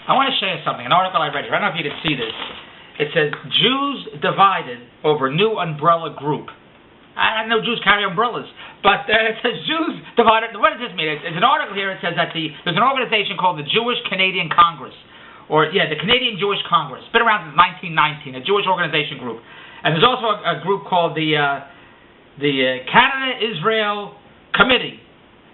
I want to show you something, an article I read here. I don't know if you can see this. It says, Jews divided over new umbrella group. I know Jews carry umbrellas, but it says Jews divided. What does this mean? It's an article here. It says that there's an organization called the Jewish Canadian Congress, the Canadian Jewish Congress. It's been around since 1919, a Jewish organization group. And there's also a group called the Canada-Israel Committee.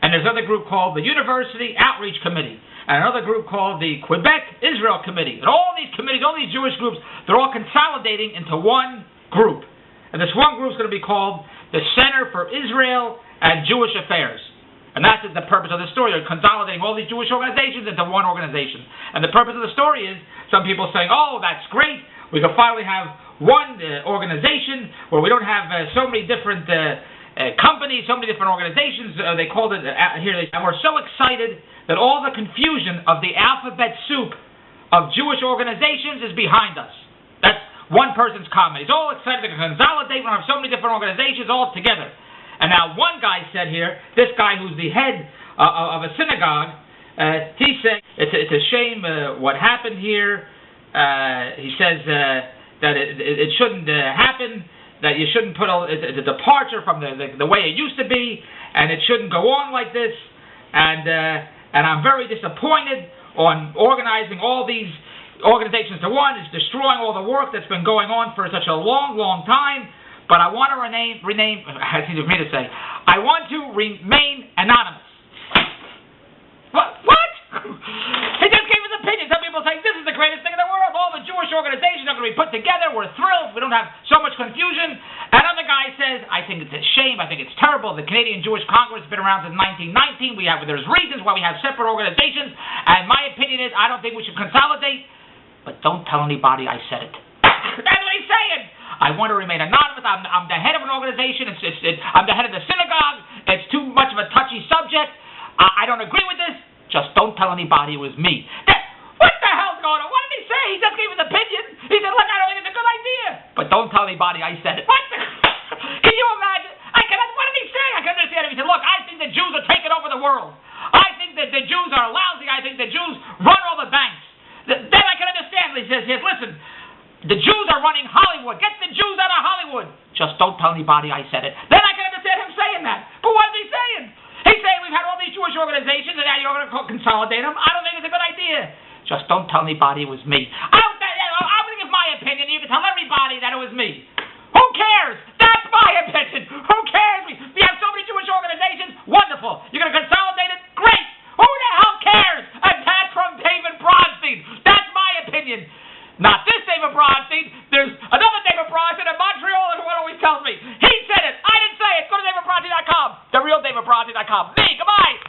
And there's another group called the University Outreach Committee. And another group called the Quebec-Israel Committee. And all these committees, all these Jewish groups, they're all consolidating into one group. And this one group is going to be called the Center for Israel and Jewish Affairs. And that's the purpose of the story. They're consolidating all these Jewish organizations into one organization. And the purpose of the story is some people saying, oh, that's great. We can finally have one organization where we don't have so many different companies, so many different organizations. They called it here. And we're so excited that all the confusion of the alphabet soup of Jewish organizations is behind us. That's one person's comment. He's all excited to consolidate. We have so many different organizations all together. And now one guy said here, this guy who's the head of a synagogue, he said it's a shame what happened here. He says that it shouldn't happen, that you shouldn't put it's a departure from the way it used to be, and it shouldn't go on like this. And I'm very disappointed on organizing all these organizations to one. It's destroying all the work that's been going on for such a long, long time. But I want to rename. It's easy for me to say. I want to remain anonymous. What? He just gave his opinion. Some people say this is the greatest thing in the world. All the Jewish organizations are going to be put together. We're thrilled. We don't have so much confusion. Another guy says, I think it's a shame. I think it's terrible. The Canadian Jewish Congress has been around since 1919. There's reasons why we have separate organizations. And my opinion is, I don't think we should consolidate. But don't tell anybody I said it. That's what he's saying. I want to remain anonymous. I'm the head of an organization. I'm the head of the synagogue. It's too much of a touchy subject. I don't agree with this. Just don't tell anybody it was me. What the hell's going on? What did he say? He just gave his opinion. He said, look, I don't think it's a good idea. But don't tell anybody I said it. What the? Can you imagine? What did he say? I can understand him. He said, look, I think the Jews are taking over the world. I think that the Jews are lousy. I think the Jews run all the banks. Then I can understand. He says, listen, the Jews are running Hollywood. Get the Jews out of Hollywood. Just don't tell anybody I said it. Then I can understand him saying that. But what is he saying? He's saying we've had all these Jewish organizations and now you're going to consolidate them. I don't think it's a good idea. Just don't tell anybody it was me. I'm going to give my opinion. You can tell everybody that it was me. Who cares? That's my opinion. Who cares? We have so many Jewish organizations. Wonderful. You're going to consolidate it? Great. Who the hell cares? Attack from David Bronstein. That's my opinion. Not this David Bronstein. There's another David Bronstein in Montreal who always tells me. He said it. I didn't say it. Go to DavidBronstein.com. TheRealDavidBronstein.com. Me. Goodbye.